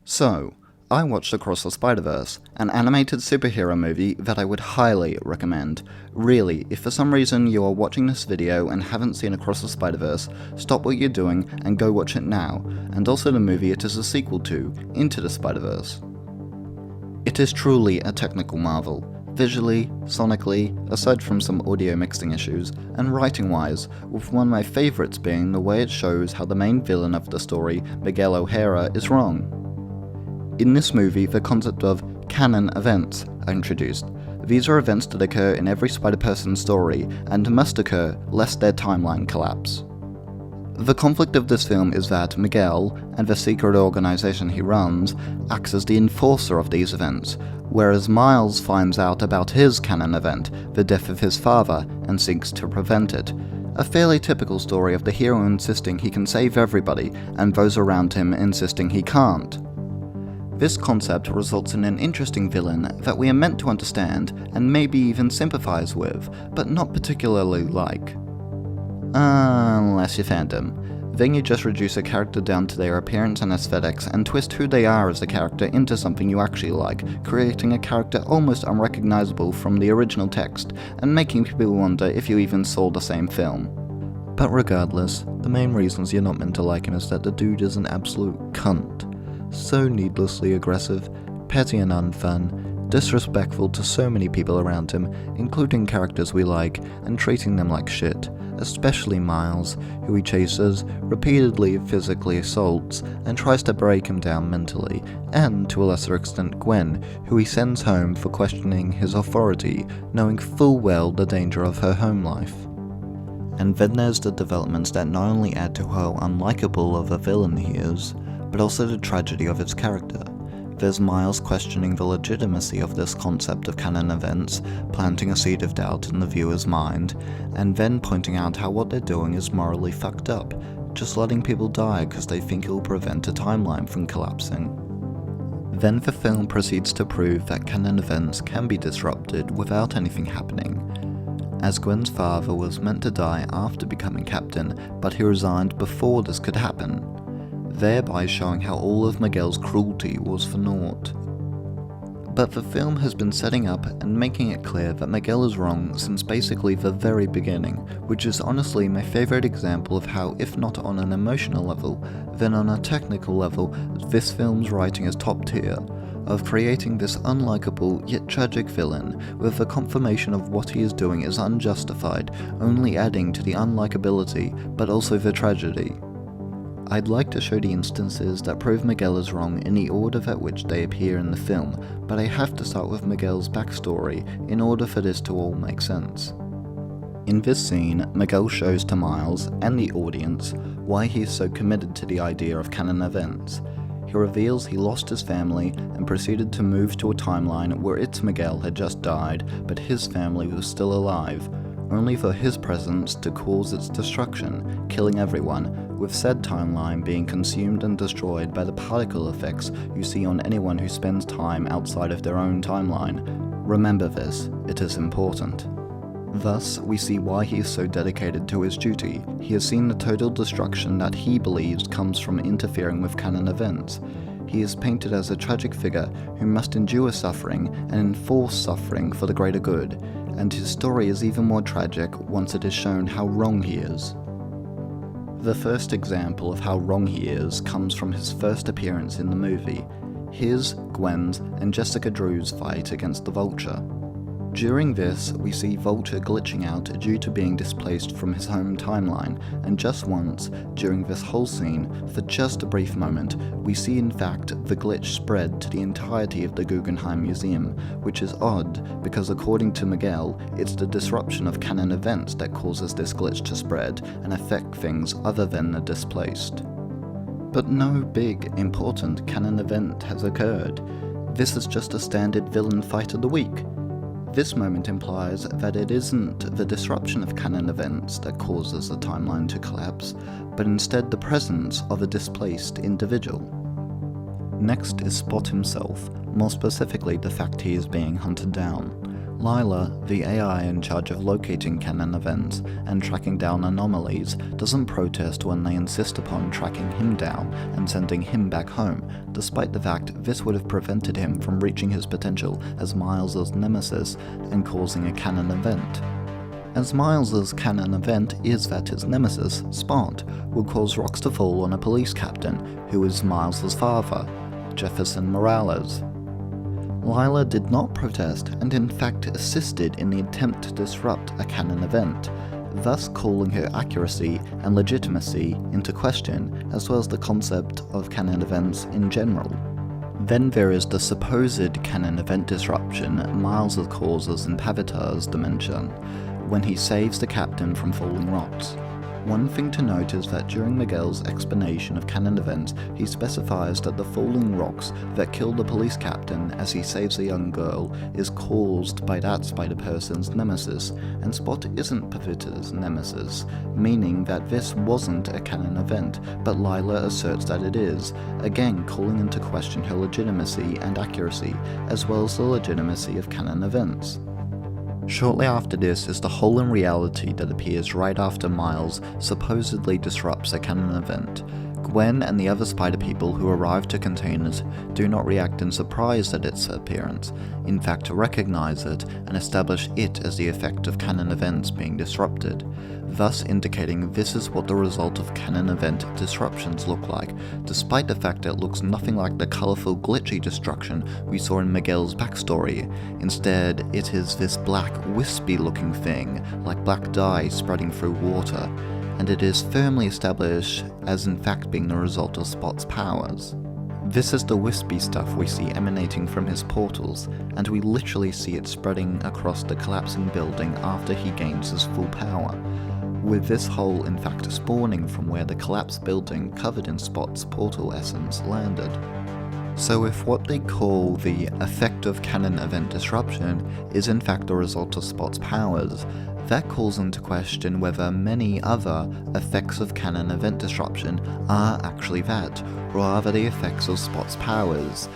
So, I watched Across the Spider-Verse, an animated superhero movie that I would highly recommend. Really, if for some reason you are watching this video and haven't seen Across the Spider-Verse, stop what you're doing and go watch it now, and also the movie it is a sequel to, Into the Spider-Verse. It is truly a technical marvel, visually, sonically, aside from some audio mixing issues, and writing-wise, with one of my favourites being the way it shows how the main villain of the story, Miguel O'Hara, is wrong. In this movie, the concept of canon events are introduced. These are events that occur in every Spider-Person story, and must occur lest their timeline collapse. The conflict of this film is that Miguel, and the secret organization he runs, acts as the enforcer of these events, whereas Miles finds out about his canon event, the death of his father, and seeks to prevent it. A fairly typical story of the hero insisting he can save everybody, and those around him insisting he can't. This concept results in an interesting villain that we are meant to understand and maybe even sympathize with, but not particularly like. Unless you fandom. Then you just reduce a character down to their appearance and aesthetics and twist who they are as a character into something you actually like, creating a character almost unrecognizable from the original text, and making people wonder if you even saw the same film. But regardless, the main reasons you're not meant to like him is that the dude is an absolute cunt. So needlessly aggressive, petty and unfun, disrespectful to so many people around him, including characters we like, and treating them like shit, especially Miles, who he chases, repeatedly physically assaults, and tries to break him down mentally, and to a lesser extent Gwen, who he sends home for questioning his authority, knowing full well the danger of her home life. And then there's the developments that not only add to how unlikable of a villain he is, but also the tragedy of its character. There's Miles questioning the legitimacy of this concept of canon events, planting a seed of doubt in the viewer's mind, and then pointing out how what they're doing is morally fucked up, just letting people die because they think it will prevent a timeline from collapsing. Then the film proceeds to prove that canon events can be disrupted without anything happening, as Gwen's father was meant to die after becoming captain, but he resigned before this could happen, thereby showing how all of Miguel's cruelty was for naught. But the film has been setting up and making it clear that Miguel is wrong since basically the very beginning, which is honestly my favourite example of how, if not on an emotional level, then on a technical level, this film's writing is top tier, of creating this unlikable yet tragic villain with the confirmation of what he is doing is unjustified, only adding to the unlikability but also the tragedy. I'd like to show the instances that prove Miguel is wrong in the order at which they appear in the film, but I have to start with Miguel's backstory in order for this to all make sense. In this scene, Miguel shows to Miles and the audience why he is so committed to the idea of canon events. He reveals he lost his family and proceeded to move to a timeline where its Miguel had just died, but his family was still alive, only for his presence to cause its destruction, killing everyone, with said timeline being consumed and destroyed by the particle effects you see on anyone who spends time outside of their own timeline. Remember this, it is important. Thus, we see why he is so dedicated to his duty. He has seen the total destruction that he believes comes from interfering with canon events. He is painted as a tragic figure who must endure suffering and enforce suffering for the greater good, and his story is even more tragic once it is shown how wrong he is. The first example of how wrong he is comes from his first appearance in the movie, his, Gwen's, and Jessica Drew's fight against the Vulture. During this, we see Vulture glitching out due to being displaced from his home timeline, and just once, during this whole scene, for just a brief moment, we see in fact the glitch spread to the entirety of the Guggenheim Museum, which is odd because according to Miguel, it's the disruption of canon events that causes this glitch to spread and affect things other than the displaced. But no big, important canon event has occurred. This is just a standard villain fight of the week. This moment implies that it isn't the disruption of canon events that causes the timeline to collapse, but instead the presence of a displaced individual. Next is Spot himself, more specifically the fact he is being hunted down. Lila, the AI in charge of locating canon events and tracking down anomalies, doesn't protest when they insist upon tracking him down and sending him back home, despite the fact this would have prevented him from reaching his potential as Miles' nemesis and causing a canon event. As Miles' canon event is that his nemesis, Spot, will cause rocks to fall on a police captain who is Miles' father, Jefferson Morales. Lila did not protest and in fact assisted in the attempt to disrupt a canon event, thus calling her accuracy and legitimacy into question, as well as the concept of canon events in general. Then there is the supposed canon event disruption Miles causes in Pavitar's dimension, when he saves the captain from falling rocks. One thing to note is that during Miguel's explanation of canon events, he specifies that the falling rocks that kill the police captain as he saves a young girl is caused by that Spider-Person's nemesis, and Spot isn't Pavitar's nemesis, meaning that this wasn't a canon event, but Lila asserts that it is, again calling into question her legitimacy and accuracy, as well as the legitimacy of canon events. Shortly after this is the hole in reality that appears right after Miles supposedly disrupts a canon event. Gwen and the other spider people who arrive to contain it do not react in surprise at its appearance, in fact recognize it and establish it as the effect of canon events being disrupted, thus indicating this is what the result of canon event disruptions look like, despite the fact that it looks nothing like the colourful glitchy destruction we saw in Miguel's backstory. Instead, it is this black wispy looking thing, like black dye spreading through water, and it is firmly established as in fact being the result of Spot's powers. This is the wispy stuff we see emanating from his portals, and we literally see it spreading across the collapsing building after he gains his full power, with this hole in fact spawning from where the collapsed building covered in Spot's portal essence landed. So if what they call the effect of canon event disruption is in fact the result of Spot's powers, that calls into question whether many other effects of canon event disruption are actually that, or are they the effects of Spot's powers,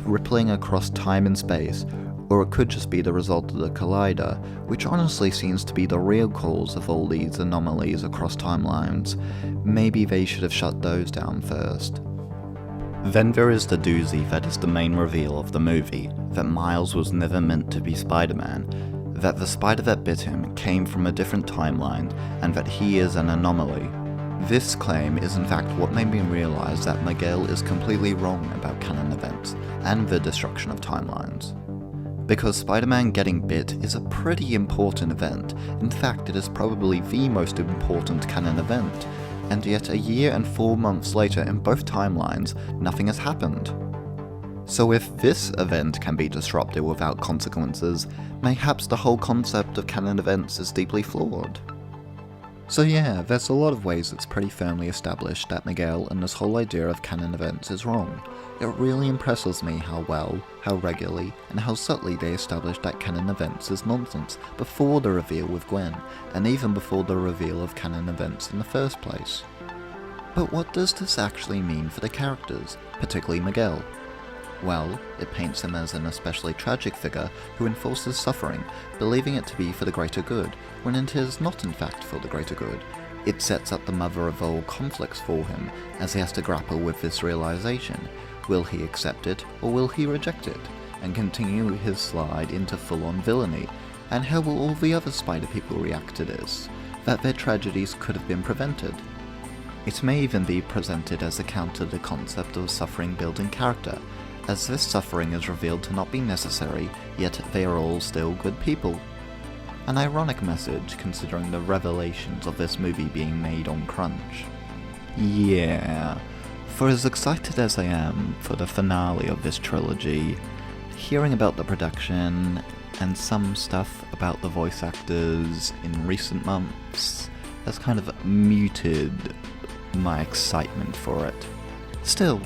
rippling across time and space, or it could just be the result of the Collider, which honestly seems to be the real cause of all these anomalies across timelines. Maybe they should have shut those down first. Then there is the doozy that is the main reveal of the movie, that Miles was never meant to be Spider-Man, that the spider that bit him came from a different timeline, and that he is an anomaly. This claim is in fact what made me realize that Miguel is completely wrong about canon events, and the destruction of timelines. Because Spider-Man getting bit is a pretty important event, in fact it is probably the most important canon event, and yet a year and 4 months later in both timelines, nothing has happened. So if this event can be disrupted without consequences, mayhaps the whole concept of canon events is deeply flawed. So yeah, there's a lot of ways it's pretty firmly established that Miguel and this whole idea of canon events is wrong. It really impresses me how well, how regularly, and how subtly they established that canon events is nonsense before the reveal with Gwen, and even before the reveal of canon events in the first place. But what does this actually mean for the characters, particularly Miguel? Well, it paints him as an especially tragic figure who enforces suffering, believing it to be for the greater good, when it is not in fact for the greater good. It sets up the mother of all conflicts for him, as he has to grapple with this realization. Will he accept it, or will he reject it, and continue his slide into full-on villainy? And how will all the other spider people react to this? That their tragedies could have been prevented? It may even be presented as a counter to the concept of suffering building character, as this suffering is revealed to not be necessary, yet they are all still good people. An ironic message considering the revelations of this movie being made on crunch. Yeah, for as excited as I am for the finale of this trilogy, hearing about the production and some stuff about the voice actors in recent months has kind of muted my excitement for it. Still,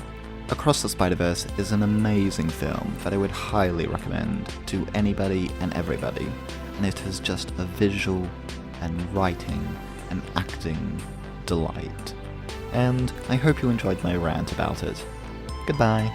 Across the Spider-Verse is an amazing film that I would highly recommend to anybody and everybody, and it is just a visual and writing and acting delight. And I hope you enjoyed my rant about it. Goodbye.